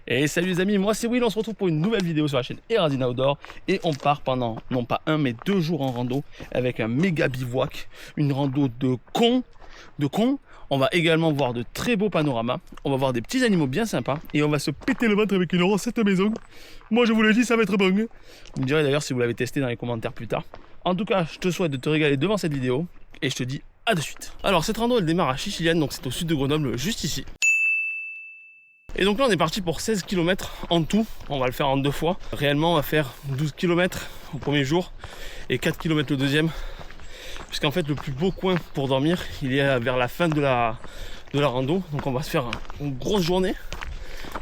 Et salut les amis, moi c'est Will, on se retrouve pour une nouvelle vidéo sur la chaîne Erazine Outdoor. Et on part pendant, non pas un mais 2 jours en rando avec un méga bivouac. Une rando de con. On va également voir de très beaux panoramas. On va voir des petits animaux bien sympas. Et on va se péter le ventre avec une recette maison. Moi je vous le dis, ça va être bon. Vous me direz d'ailleurs si vous l'avez testé dans les commentaires plus tard. En tout cas, je te souhaite de te régaler devant cette vidéo. Et je te dis à de suite. Alors cette rando elle démarre à Chichiliane, donc c'est au sud de Grenoble, juste ici. Et donc là on est parti pour 16 km en tout, on va le faire en 2 fois. Réellement on va faire 12 km au premier jour et 4 km le deuxième. Puisqu'en fait le plus beau coin pour dormir il est vers la fin de la rando. Donc on va se faire une grosse journée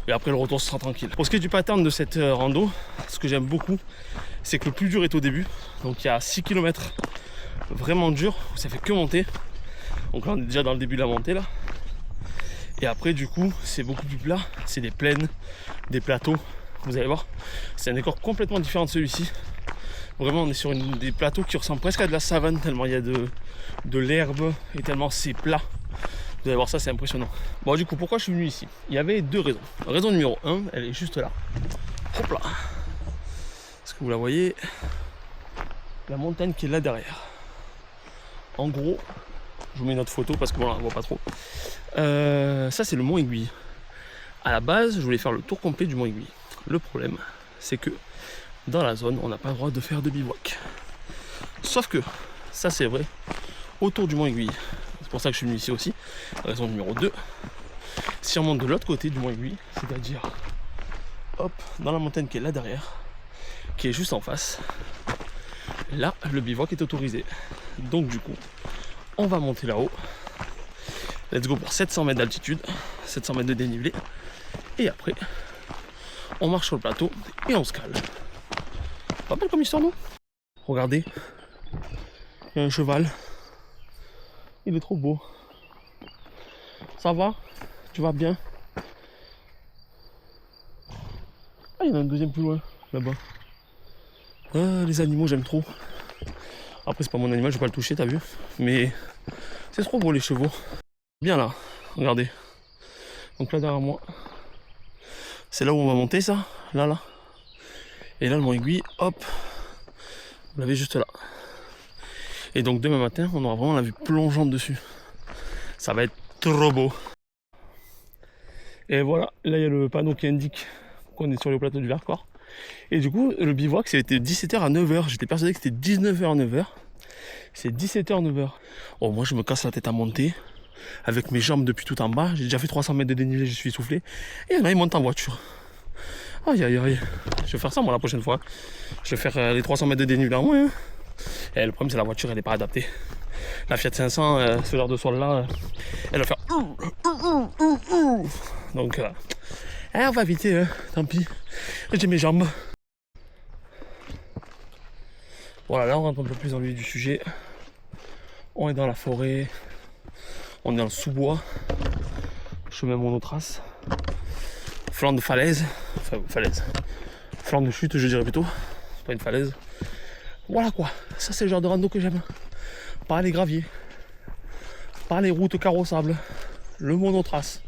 et après le retour sera tranquille. Pour ce qui est du pattern de cette rando, ce que j'aime beaucoup c'est que le plus dur est au début. Donc il y a 6 km vraiment dur, ça fait que monter. Donc là on est déjà dans le début de la montée là. Et après du coup c'est beaucoup plus plat, c'est des plaines, des plateaux, vous allez voir, c'est un décor complètement différent de celui-ci. Vraiment on est sur des plateaux qui ressemblent presque à de la savane tellement il y a de l'herbe et tellement c'est plat. Vous allez voir ça, c'est impressionnant. Bon du coup pourquoi je suis venu ici? Il y avait 2 raisons. Raison numéro 1, elle est juste là. Hop là. Est-ce que vous la voyez? La montagne qui est là derrière. En gros, je vous mets une autre photo parce que bon, on la voit pas trop. Ça c'est le Mont Aiguille. À la base je voulais faire le tour complet du Mont Aiguille. Le problème c'est que dans la zone on n'a pas le droit de faire de bivouac. Sauf que ça c'est vrai autour du Mont Aiguille. C'est pour ça que je suis venu ici aussi. Raison numéro 2. Si on monte de l'autre côté du Mont Aiguille, c'est-à-dire hop dans la montagne qui est là derrière, qui est juste en face, là le bivouac est autorisé. Donc du coup on va monter là-haut. Let's go pour 700 mètres d'altitude, 700 mètres de dénivelé. Et après, on marche sur le plateau et on se cale. Pas mal comme histoire, non? Regardez, il y a un cheval. Il est trop beau. Ça va? Tu vas bien? Ah, il y en a un deuxième plus loin, là-bas. Ah, les animaux, j'aime trop. Après, c'est pas mon animal, je vais pas le toucher, t'as vu? Mais c'est trop beau, les chevaux. Bien là, regardez. Donc là derrière moi, c'est là où on va monter ça, là. Et là le Mont Aiguille, hop, vous l'avez juste là. Et donc demain matin, on aura vraiment la vue plongeante dessus. Ça va être trop beau. Et voilà, là il y a le panneau qui indique qu'on est sur le plateau du Vercors. Et du coup, le bivouac c'était 17h à 9h. J'étais persuadé que c'était 19h à 9h. C'est 17h 9h. Oh, moi je me casse la tête à monter. Avec mes jambes depuis tout en bas, j'ai déjà fait 300 mètres de dénivelé, je suis essoufflé. Et là, ils montent en voiture. Aïe aïe aïe. Je vais faire ça moi la prochaine fois. Je vais faire les 300 mètres de dénivelé en moins. Et le problème, c'est la voiture, elle n'est pas adaptée. La Fiat 500, ce genre de sol là, elle va faire. Donc, on va éviter, hein. Tant pis. J'ai mes jambes. Voilà, là, on rentre un peu plus dans le vif du sujet. On est dans la forêt. On est dans le sous-bois, chemin monotrace, flanc de falaise, enfin falaise, flanc de chute je dirais plutôt, c'est pas une falaise. Voilà quoi, ça c'est le genre de rando que j'aime. Pas les graviers, pas les routes carrossables, le monotrace,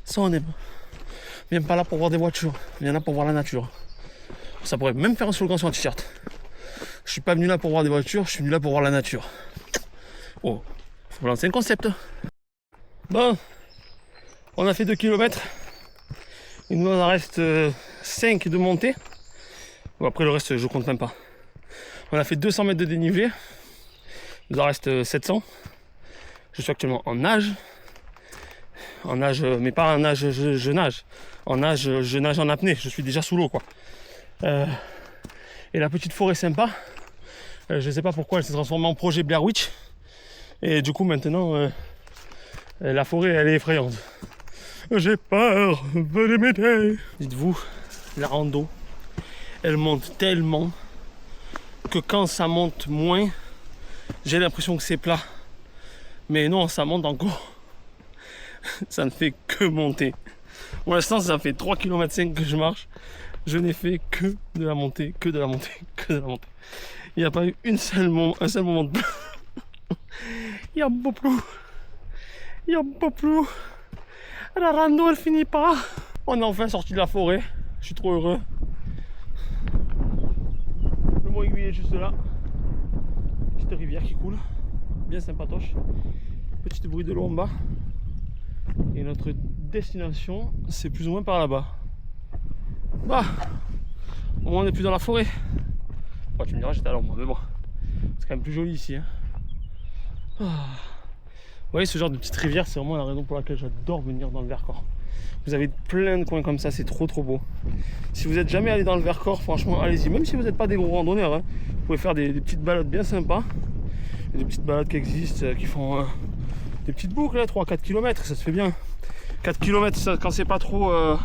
ça on aime. Viens pas là pour voir des voitures, viens là pour voir la nature. Ça pourrait même faire un slogan sur un t-shirt. Je suis pas venu là pour voir des voitures, je suis venu là pour voir la nature. Oh. Faut lancer un concept. Bon, on a fait 2 km. Il nous en reste 5 de montée. Bon, après le reste je compte même pas. On a fait 200 mètres de dénivelé. Il nous en reste 700. Je suis actuellement en nage. En nage, mais pas en nage, je nage. En nage, je nage en apnée. Je suis déjà sous l'eau quoi. Et la petite forêt sympa. Je sais pas pourquoi elle s'est transformée en projet Blair Witch. Et du coup maintenant la forêt elle est effrayante. J'ai peur, venez m'aider. Dites-vous, la rando elle monte tellement que quand ça monte moins, j'ai l'impression que c'est plat. Mais non, ça monte encore. Ça ne fait que monter. Pour l'instant ça fait 3,5 km que je marche. Je n'ai fait que de la montée, que de la montée, que de la montée. Il n'y a pas eu un seul moment de plat. Il y a beaucoup plus. La rando elle finit pas. On est enfin sorti de la forêt. Je suis trop heureux. Le Mont Aiguille est juste là. Petite rivière qui coule. Bien sympatoche. Petit bruit de l'eau en bas. Et notre destination, c'est plus ou moins par là-bas. Bah, au moins on n'est plus dans la forêt. Bon, tu me diras, j'étais à l'ombre, mais bon. C'est quand même plus joli ici. Hein. Ah. Vous voyez, ce genre de petite rivière, c'est vraiment la raison pour laquelle j'adore venir dans le Vercors. Vous avez plein de coins comme ça, c'est trop beau. Si vous n'êtes jamais allé dans le Vercors, franchement, allez-y. Même si vous n'êtes pas des gros randonneurs, hein, vous pouvez faire des petites balades bien sympas. Il y a des petites balades qui existent, qui font des petites boucles, 3-4 km, ça se fait bien. 4 km, ça, quand c'est pas trop en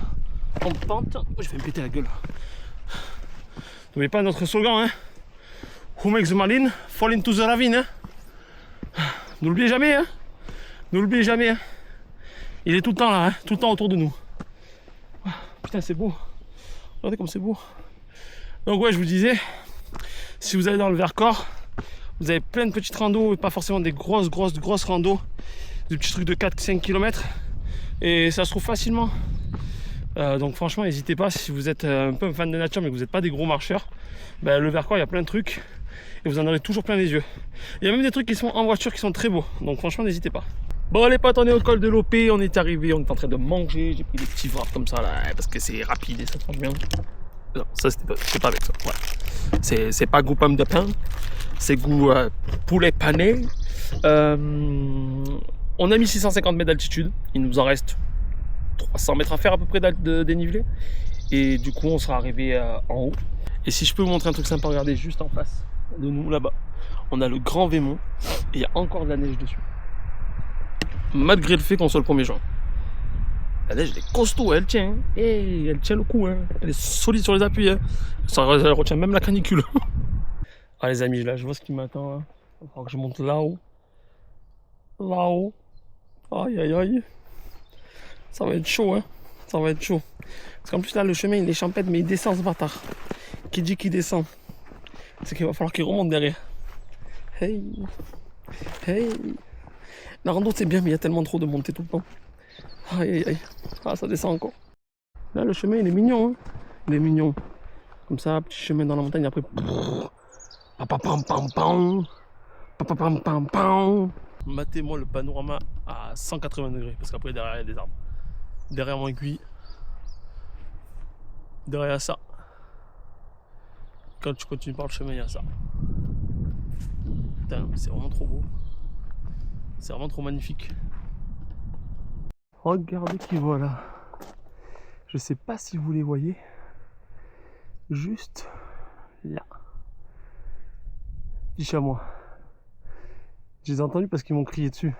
pente. Oh, je vais me péter la gueule. N'oubliez pas notre slogan, hein. Who makes the marine fall into the ravine. Hein. N'oubliez jamais, hein. N'oubliez jamais. Hein. Il est tout le temps là, hein. Tout le temps autour de nous. Putain, c'est beau. Regardez comme c'est beau. Donc ouais, je vous disais, si vous allez dans le Vercors, vous avez plein de petites randos, et pas forcément des grosses randos, des petits trucs de 4-5 km. Et ça se trouve facilement. Donc franchement, n'hésitez pas, si vous êtes un peu un fan de nature mais que vous n'êtes pas des gros marcheurs, ben, le Vercors, il y a plein de trucs et vous en aurez toujours plein les yeux. Il y a même des trucs qui sont en voiture qui sont très beaux, donc franchement, n'hésitez pas. Bon les potes, on est au col de l'OP, on est arrivé, on est en train de manger, j'ai pris des petits wraps comme ça là, parce que c'est rapide et ça tranche bien. Non, ça c'est pas avec ça, voilà. C'est pas goût pomme de pain, c'est goût poulet pané. On a mis 650 mètres d'altitude, il nous en reste 300 mètres à faire à peu près de dénivelé. Et du coup on sera arrivé en haut. Et si je peux vous montrer un truc sympa, regardez juste en face de nous là-bas. On a le Grand Vémont et il y a encore de la neige dessus. Malgré le fait qu'on soit le 1er juin. La neige elle est costaud, elle tient. Et elle tient le coup, hein. Elle est solide sur les appuis. Hein. Elle retient même la canicule. Ah les amis, là je vois ce qui m'attend. Hein. Il va falloir que je monte là-haut. Là-haut. Aïe aïe aïe. Ça va être chaud, hein. Ça va être chaud. Parce qu'en plus là le chemin il est champêtre mais il descend ce bâtard. Qui dit qu'il descend, c'est qu'il va falloir qu'il remonte derrière. Hey. Hey. La rando c'est bien mais il y a tellement trop de montées tout le temps. Aïe aïe aïe. Ah ça descend encore. Là le chemin il est mignon, hein. Il est mignon. Comme ça, petit chemin dans la montagne après. Matez-moi le panorama à 180 degrés parce qu'après derrière il y a des arbres. Derrière mon aiguille, derrière ça, quand tu continues par le chemin, il y a ça. Putain, c'est vraiment trop beau. C'est vraiment trop magnifique. Regardez qui voilà. Je sais pas si vous les voyez. Juste là. Petit chamois. Je les ai entendus parce qu'ils m'ont crié dessus.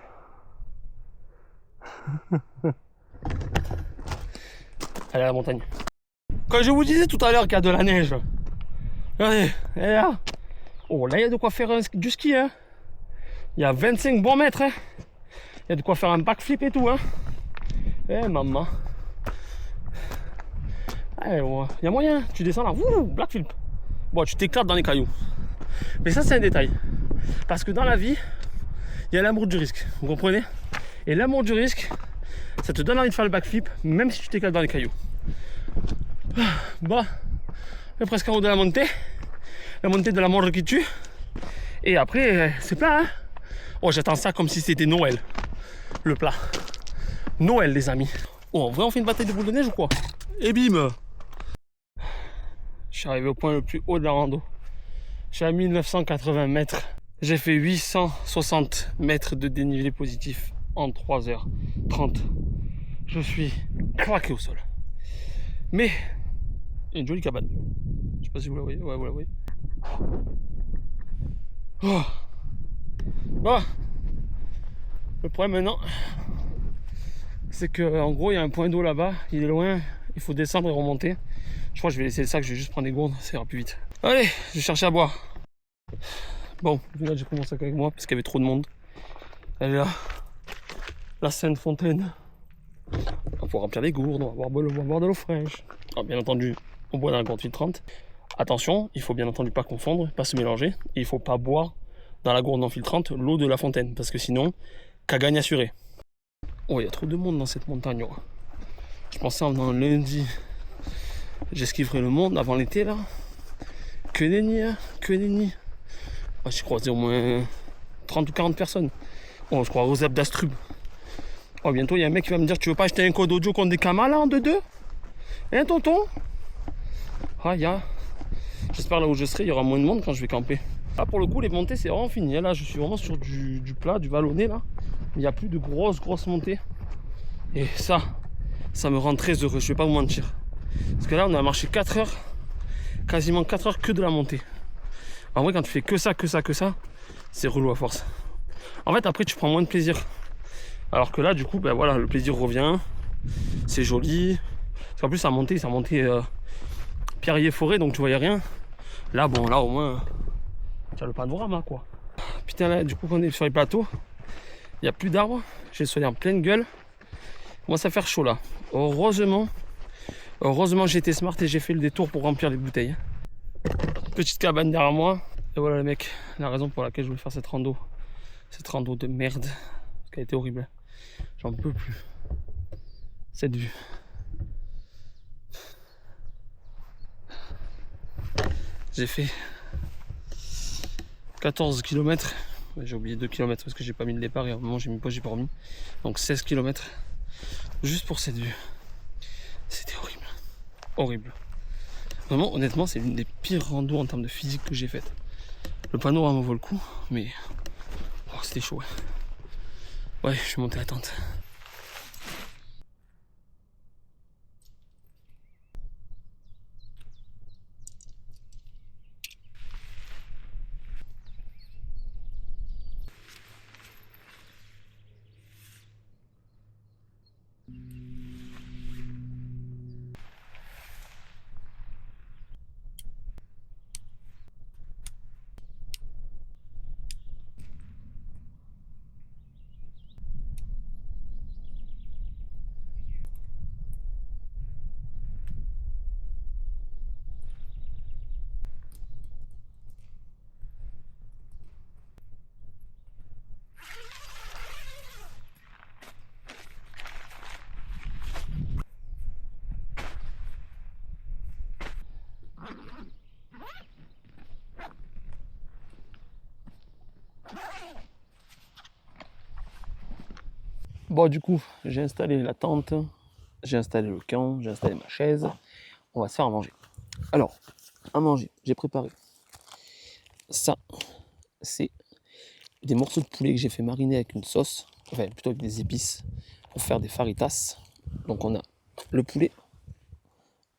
Allez à la montagne. Quand je vous disais tout à l'heure qu'il y a de la neige, regardez, et là. Oh là il y a de quoi faire du ski, hein. Il y a 25 bons mètres, hein. Il y a de quoi faire un backflip et tout, hein. Eh maman. Eh, ouais. Il y a moyen, tu descends là, wouh, backflip. Bon, tu t'éclates dans les cailloux. Mais ça c'est un détail. Parce que dans la vie, il y a l'amour du risque, vous comprenez. Et l'amour du risque, ça te donne envie de faire le backflip, même si tu t'éclates dans les cailloux. Bon, on est presque en haut de la montée de la mort qui tue. Et après, c'est plat, hein. Oh, j'attends ça comme si c'était Noël, le plat. Noël, les amis. Oh, en vrai, on fait une bataille de boules de neige ou quoi? Et bim! Je suis arrivé au point le plus haut de la rando. Je suis à 1980 mètres. J'ai fait 860 mètres de dénivelé positif en 3h30. Je suis craqué au sol. Mais, il y a une jolie cabane. Je sais pas si vous la voyez. Ouais, vous la voyez. Oh. Bon. Le problème maintenant, c'est que en gros, il y a un point d'eau là-bas. Il est loin. Il faut descendre et remonter. Je crois que je vais laisser le sac. Je vais juste prendre des gourdes. Ça ira plus vite. Allez, je vais chercher à boire. Bon, là j'ai pris mon sac avec moi parce qu'il y avait trop de monde. Elle est là. La Sainte Fontaine. On va pouvoir remplir les gourdes, on va boire de l'eau fraîche. Alors, bien entendu, on boit dans la gourde filtrante. Attention, il faut bien entendu pas confondre, pas se mélanger. Et il faut pas boire dans la gourde non filtrante l'eau de la fontaine. Parce que sinon, Cagagne assuré. Oh, il y a trop de monde dans cette montagne. Oh. Je pensais en venant lundi, j'esquiverais le monde avant l'été là. Que nenni, hein, que nenni. Ah, j'ai croisé au moins 30 ou 40 personnes. Oh, je crois aux Zeb d'Astrub. Oh, bientôt il y a un mec qui va me dire tu veux pas acheter un code audio contre des camas là en 2-2 hein tonton? Ah ya. J'espère là où je serai, il y aura moins de monde quand je vais camper. Là pour le coup les montées c'est vraiment fini. Là je suis vraiment sur du plat, du vallonné là. Il n'y a plus de grosses montées. Et ça me rend très heureux, je vais pas vous mentir. Parce que là on a marché 4 heures, quasiment 4 heures que de la montée. En vrai quand tu fais que ça, c'est relou à force. En fait après tu prends moins de plaisir. Alors que là du coup ben voilà, le plaisir revient. C'est joli. Parce qu'en plus ça montait pierrier forêt donc tu voyais rien. Là bon là au moins tu as le panorama quoi. Putain là du coup quand on est sur les plateaux, il n'y a plus d'arbres. J'ai le soleil en pleine gueule. Il commence à faire chaud là. Heureusement j'ai été smart et j'ai fait le détour pour remplir les bouteilles. Petite cabane derrière moi. Et voilà les mecs, la raison pour laquelle je voulais faire cette rando. Cette rando de merde. Parce qu'elle était horrible. J'en peux plus. Cette vue. J'ai fait 14 km. J'ai oublié 2 km parce que j'ai pas mis le départ et à un moment j'ai mis pas, j'ai pas remis. Donc 16 km. Juste pour cette vue. C'était horrible. Horrible. Vraiment, honnêtement, c'est l'une des pires randos en termes de physique que j'ai faites. Le panorama vaut le coup, mais oh, c'était chaud. Ouais, je suis monté à la tente. Bon, du coup, j'ai installé la tente, j'ai installé le camp, j'ai installé ma chaise. On va se faire à manger. Alors, à manger, j'ai préparé. Ça, c'est des morceaux de poulet que j'ai fait mariner avec une sauce, enfin plutôt avec des épices, pour faire des faritas. Donc on a le poulet,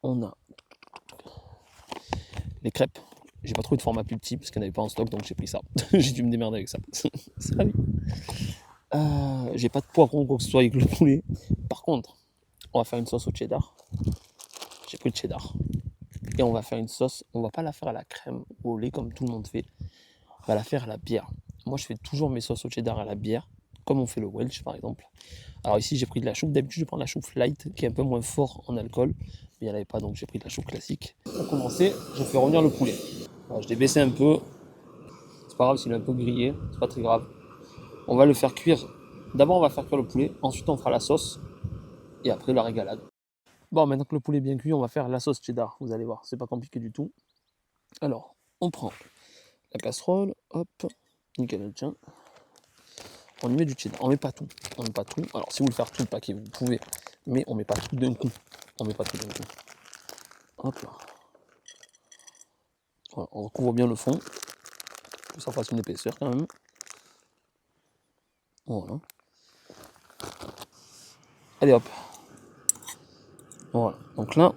on a les crêpes. J'ai pas trouvé de format plus petit parce qu'il n'y en avait pas en stock, donc j'ai pris ça. J'ai dû me démerder avec ça. Salut. J'ai pas de poivron ou quoi que ce soit avec le poulet. Par contre, on va faire une sauce au cheddar. J'ai pris le cheddar. Et on va faire une sauce, on va pas la faire à la crème ou au lait comme tout le monde fait. On va la faire à la bière. Moi, je fais toujours mes sauces au cheddar à la bière, comme on fait le Welch par exemple. Alors ici, j'ai pris de la choucroute. D'habitude, je prends de la choucroute light, qui est un peu moins fort en alcool. Mais il n'y en avait pas, donc j'ai pris de la choucroute classique. Pour commencer, je fais revenir le poulet. Alors, je l'ai baissé un peu. C'est pas grave s'il est un peu grillé, c'est pas très grave. On va le faire cuire. D'abord, on va faire cuire le poulet. Ensuite, on fera la sauce. Et après, la régalade. Bon, maintenant que le poulet est bien cuit, on va faire la sauce cheddar. Vous allez voir, c'est pas compliqué du tout. Alors, on prend la casserole, hop, nickel, tiens. On y met du cheddar, on met pas tout. On met pas tout. Alors, si vous voulez faire tout le paquet, vous pouvez, mais on met pas tout d'un coup. On met pas tout d'un coup. Hop là. Voilà, on recouvre bien le fond. Que ça fasse une épaisseur quand même. Voilà. Allez hop. Voilà. Donc là,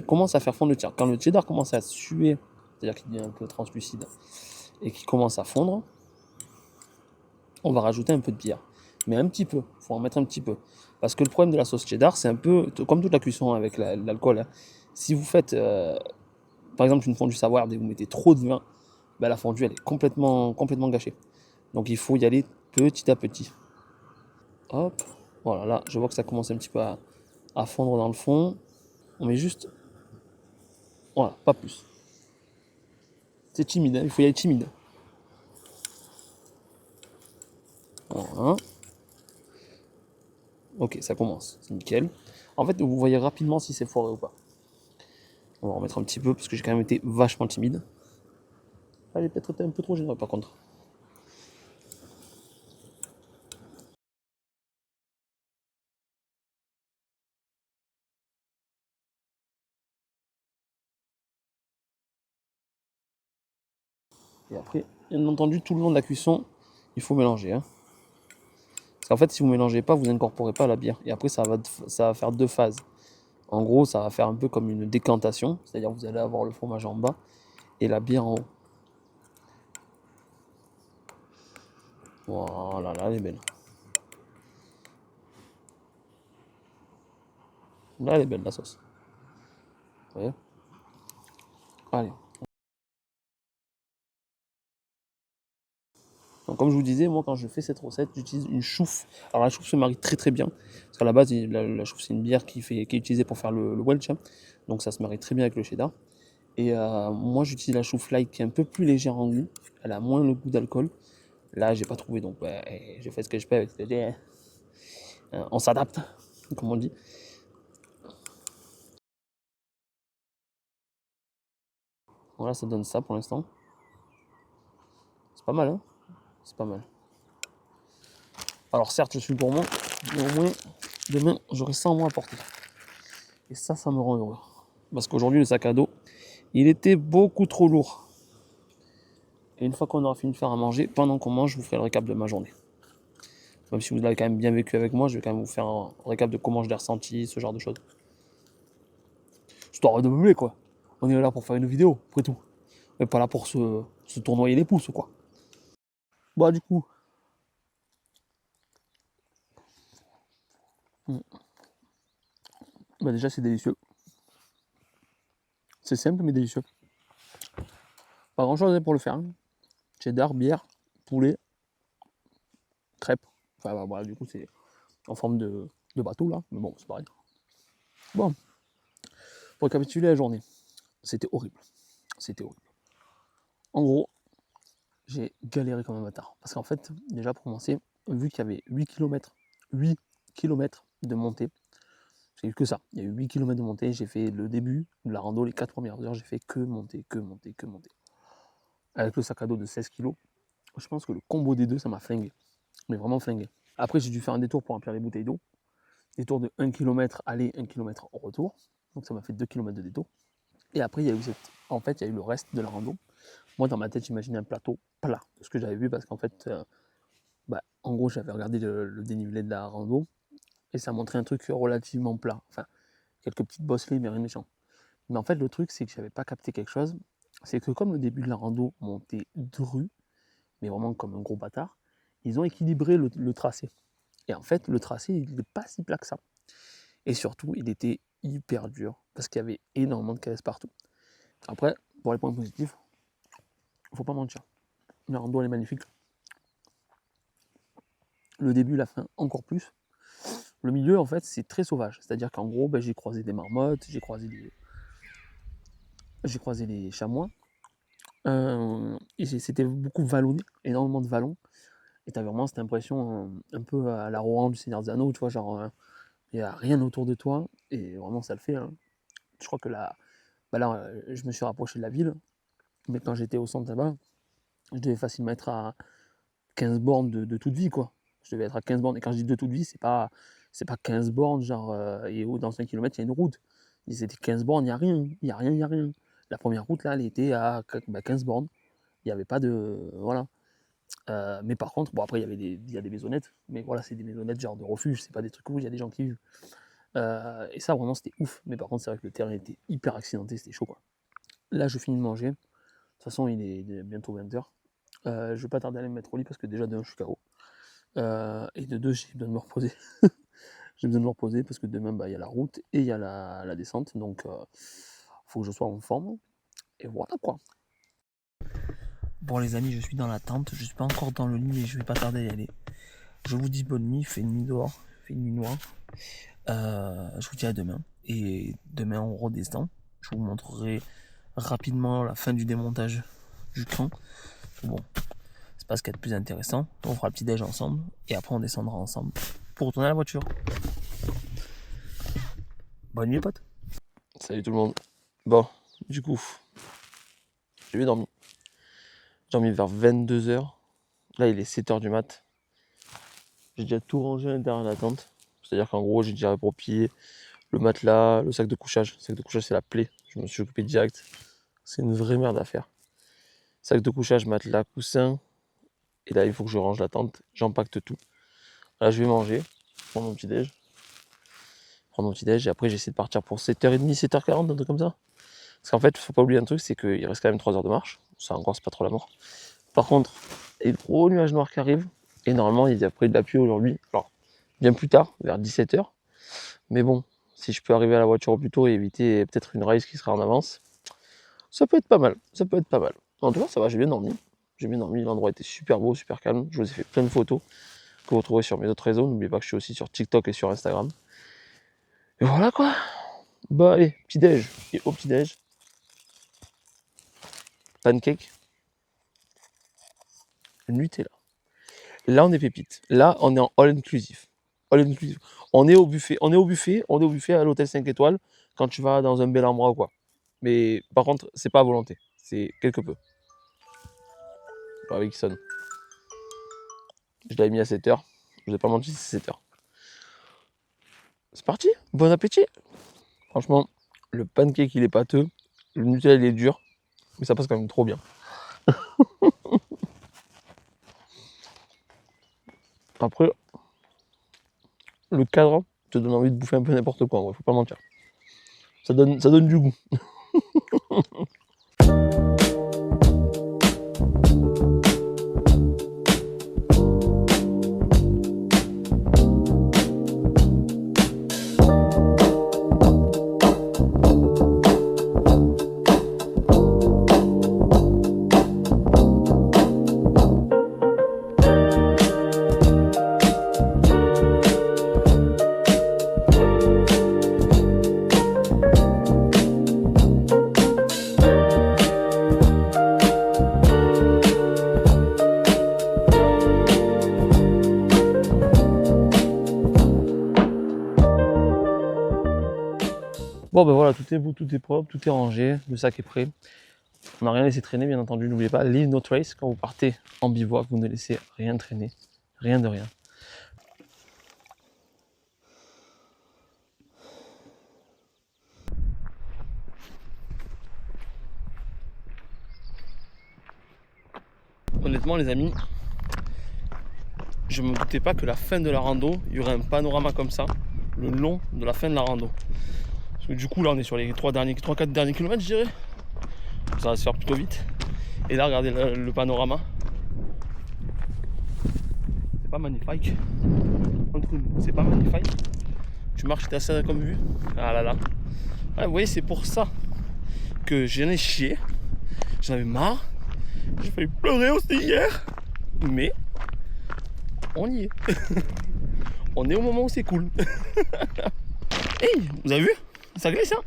commence à faire fondre le cheddar. Quand le cheddar commence à suer, c'est-à-dire qu'il devient un peu translucide et qu'il commence à fondre, on va rajouter un peu de bière. Mais un petit peu, il faut en mettre un petit peu. Parce que le problème de la sauce cheddar, c'est un peu comme toute la cuisson avec l'alcool. Hein. Si vous faites, par exemple, une fondue savoyarde et vous mettez trop de vin, ben la fondue, elle est complètement gâchée. Donc il faut y aller petit à petit. Hop, voilà, là, je vois que ça commence un petit peu à fondre dans le fond. On met juste, voilà, pas plus. C'est timide, hein, il faut y aller timide. Voilà. Ok, ça commence, c'est nickel. En fait, vous voyez rapidement si c'est foiré ou pas. On va en remettre un petit peu parce que j'ai quand même été vachement timide. Là, j'ai peut-être été un peu trop généreux par contre. Et après, bien entendu, tout le long de la cuisson, il faut mélanger. Hein. Parce qu'en fait, si vous ne mélangez pas, vous n'incorporez pas la bière. Et après, ça va faire deux phases. En gros, ça va faire un peu comme une décantation. C'est-à-dire que vous allez avoir le fromage en bas et la bière en haut. Voilà, là, elle est belle. Là, elle est belle, la sauce. Vous voyez ? Allez. Donc, comme je vous disais, moi, quand je fais cette recette, j'utilise une chouffe. Alors, la chouffe se marie très très bien. Parce qu'à la base, la chouffe, c'est une bière qui est utilisée pour faire le Welch. Hein. Donc, ça se marie très bien avec le cheddar. Et moi, j'utilise la chouffe light qui est un peu plus légère en goût. Elle a moins le goût d'alcool. Là, j'ai pas trouvé. Donc, j'ai fait ce que je peux avec ce que j'ai. On s'adapte, comme on dit. Voilà, ça donne ça pour l'instant. C'est pas mal, hein? C'est pas mal. Alors certes, je suis gourmand, mais au moins, demain, j'aurai 100 mois à porter. Et ça me rend heureux. Parce qu'aujourd'hui, le sac à dos, il était beaucoup trop lourd. Et une fois qu'on aura fini de faire à manger, pendant qu'on mange, je vous ferai le récap de ma journée. Même si vous l'avez quand même bien vécu avec moi, je vais quand même vous faire un récap de comment je l'ai ressenti, ce genre de choses. Histoire de meubler, quoi. On est là pour faire une vidéo, après tout. On n'est pas là pour se tournoyer les pouces, quoi. Bah, du coup. Bah, déjà, c'est délicieux. C'est simple, mais délicieux. Pas grand chose pour le faire. Hein. Cheddar, bière, poulet, crêpes. Enfin, bah, voilà, du coup, c'est en forme de bateau, là. Mais bon, c'est pareil. Bon. Pour récapituler la journée. C'était horrible. C'était horrible. En gros, j'ai galéré comme un bâtard. Parce qu'en fait, déjà pour commencer, vu qu'il y avait 8 km de montée, j'ai eu que ça. Il y a eu 8 km de montée, j'ai fait le début de la rando, les 4 premières heures, j'ai fait que monter. Avec le sac à dos de 16 kg, je pense que le combo des deux, ça m'a flingué. Mais vraiment flingué. Après, j'ai dû faire un détour pour remplir les bouteilles d'eau. Détour de 1 km aller, 1 km retour. Donc ça m'a fait 2 km de détour. Et après, il y a eu le reste de la rando. Moi, dans ma tête, j'imaginais un plateau plat, de ce que j'avais vu, parce qu'en fait, en gros, j'avais regardé le dénivelé de la rando, et ça montrait un truc relativement plat. Enfin, quelques petites bosselets, mais rien de méchant. Mais en fait, le truc, c'est que j'avais pas capté quelque chose. C'est que comme le début de la rando montait dru, mais vraiment comme un gros bâtard, ils ont équilibré le tracé. Et en fait, le tracé, il n'est pas si plat que ça. Et surtout, il était hyper dur, parce qu'il y avait énormément de caisses partout. Après, pour les points positifs, faut pas mentir. La rando, elle est magnifique. Le début, la fin, encore plus. Le milieu, en fait, c'est très sauvage. C'est-à-dire qu'en gros, j'ai croisé des marmottes, j'ai croisé des chamois. Et c'était beaucoup vallonné, énormément de vallons. Et t'avais vraiment cette impression un peu à la Rohan du Seigneur des Anneaux, tu vois, genre, il n'y a rien autour de toi. Et vraiment, ça le fait. Hein. Je crois que là, je me suis rapproché de la ville. Mais quand j'étais au centre là-bas, je devais facilement être à 15 bornes de toute vie, quoi. Je devais être à 15 bornes. Et quand je dis de toute vie, c'est pas 15 bornes, genre, et dans 5 km, il y a une route. C'était 15 bornes, il n'y a rien. Il n'y a rien. La première route, là, elle était à 15 bornes. Il n'y avait pas de. Voilà. Mais par contre, bon, après, il y a des maisonnettes. Mais voilà, c'est des maisonnettes genre de refuge. C'est pas des trucs où il y a des gens qui vivent. Et ça, vraiment, c'était ouf. Mais par contre, c'est vrai que le terrain était hyper accidenté. C'était chaud, quoi. Là, je finis de manger. De toute façon, il est bientôt 20h. Je vais pas tarder à aller me mettre au lit parce que déjà, d'un, je suis KO. Et de deux, j'ai besoin de me reposer. J'ai besoin de me reposer parce que demain, il y a la route et il y a la descente. Donc, faut que je sois en forme. Et voilà quoi. Bon, les amis, je suis dans la tente. Je suis pas encore dans le lit, mais je vais pas tarder à y aller. Je vous dis bonne nuit. Il fait nuit dehors. Il fait nuit noire. Je vous dis à demain. Et demain, on redescend. Je vous montrerai rapidement la fin du démontage du camp. Bon, c'est pas ce qu'il y a de plus intéressant. On fera le petit déj ensemble. Et après, on descendra ensemble pour retourner à la voiture. Bonne nuit, pote. Salut tout le monde. Bon, du coup, j'ai bien dormi. J'ai dormi vers 22 h. Là, il est 7 h du mat. J'ai déjà tout rangé à l'intérieur de la tente. C'est-à-dire qu'en gros, j'ai déjà replié le matelas, le sac de couchage. Le sac de couchage, c'est la plaie. Je me suis occupé direct. C'est une vraie merde à faire. Sac de couchage, matelas, coussin. Et là, il faut que je range la tente. J'empacte tout. Là, je vais manger, prendre mon petit déj. Et après, j'essaie de partir pour 7h30, 7h40, un truc comme ça. Parce qu'en fait, il faut pas oublier un truc, c'est qu'il reste quand même 3 heures de marche. Ça encore, c'est pas trop la mort. Par contre, il y a des gros nuages noirs qui arrivent. Et normalement, il y a pris de la pluie aujourd'hui. Alors, bien plus tard, vers 17 h. Mais bon, si je peux arriver à la voiture au plus tôt et éviter peut-être une race qui sera en avance, ça peut être pas mal. En tout cas, ça va, j'ai bien dormi. L'endroit était super beau, super calme. Je vous ai fait plein de photos que vous retrouverez sur mes autres réseaux. N'oubliez pas que je suis aussi sur TikTok et sur Instagram. Et voilà quoi. Bah allez, petit déj. Et au petit déj, pancake, Nutella. Là on est pépite. Là on est en all inclusive. On est au buffet à l'hôtel 5 étoiles quand tu vas dans un bel endroit ou quoi. Mais par contre, c'est pas à volonté. C'est quelque peu. Avec qui sonne. Je l'avais mis à 7 h. Je vous ai pas menti, c'est 7 h. C'est parti, bon appétit. Franchement, le pancake il est pâteux, le Nutella il est dur, mais ça passe quand même trop bien. Après, le cadre te donne envie de bouffer un peu n'importe quoi, faut pas mentir. Ça donne du goût. Bon ben voilà, tout est beau, tout est propre, tout est rangé, le sac est prêt. On n'a rien laissé traîner, bien entendu. N'oubliez pas, leave no trace. Quand vous partez en bivouac, vous ne laissez rien traîner, rien de rien. Honnêtement les amis, je me doutais pas que la fin de la rando, il y aurait un panorama comme ça, le long de la fin de la rando. Parce que du coup là on est sur les 3-4 derniers kilomètres je dirais. Ça va se faire plutôt vite. Et là regardez le panorama. C'est pas magnifique. Entre nous, c'est pas magnifique. Tu marches, t'as ça comme vue. Ah là là. Ouais, vous voyez, c'est pour ça que j'en ai chié. J'en avais marre. J'ai failli pleurer aussi hier. Mais on y est. On est au moment où c'est cool. Hey, vous avez vu? Ça glisse hein.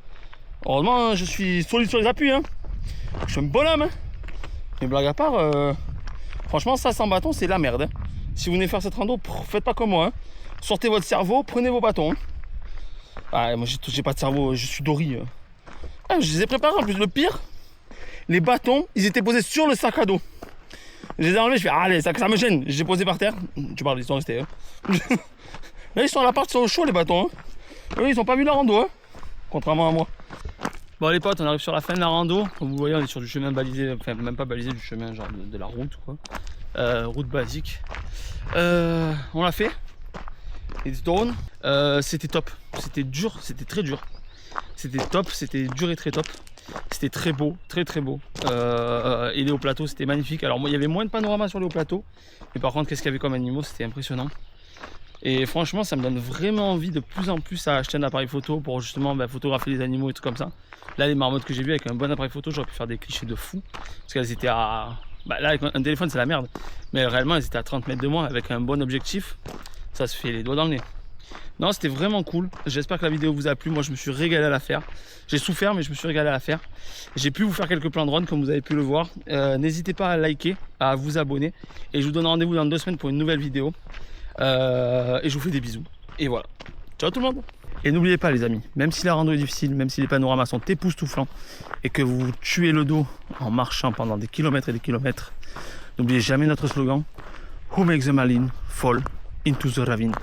Heureusement je suis solide sur les appuis hein. Je suis un bonhomme hein. Mais blague à part, franchement ça sans bâton c'est la merde hein. Si vous venez faire cette rando, faites pas comme moi hein. Sortez votre cerveau, prenez vos bâtons hein. Ah, moi j'ai pas de cerveau, je suis Dory hein. Ah, je les ai préparés en plus, le pire, les bâtons ils étaient posés sur le sac à dos. Je les ai enlevés, je fais allez ça me gêne, je les ai posés par terre. Tu parles, ils sont restés hein. Là ils sont à l'appart, ils sont au chaud les bâtons hein. Eux ils ont pas vu la rando hein. Contrairement à moi. Bon les potes, on arrive sur la fin de la rando. Comme vous voyez on est sur du chemin balisé, enfin même pas balisé, du chemin genre de la route quoi. Route basique. On l'a fait. It's done. C'était top. C'était dur, c'était très dur. C'était top, c'était dur et très top. C'était très beau, très beau. Et les hauts plateaux c'était magnifique. Alors moi il y avait moins de panorama sur les hauts plateaux. Mais par contre qu'est-ce qu'il y avait comme animaux, c'était impressionnant. Et franchement ça me donne vraiment envie de plus en plus à acheter un appareil photo pour justement photographier les animaux et tout comme ça. Là les marmottes que j'ai vues avec un bon appareil photo, j'aurais pu faire des clichés de fou. Parce qu'elles étaient à... là avec un téléphone c'est la merde. Mais réellement elles étaient à 30 mètres de moi avec un bon objectif. Ça se fait les doigts dans le nez. Non c'était vraiment cool. J'espère que la vidéo vous a plu. Moi je me suis régalé à la faire. J'ai souffert mais je me suis régalé à la faire. J'ai pu vous faire quelques plans de drone comme vous avez pu le voir. N'hésitez pas à liker, à vous abonner. Et je vous donne rendez-vous dans 2 semaines pour une nouvelle vidéo. Et je vous fais des bisous. Et voilà. Ciao tout le monde. Et n'oubliez pas les amis, même si la rando est difficile, même si les panoramas sont époustouflants et que vous vous tuez le dos en marchant pendant des kilomètres et des kilomètres, n'oubliez jamais notre slogan Who makes the marlin fall into the ravine.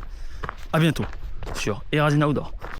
A bientôt sur Erasina Outdoor.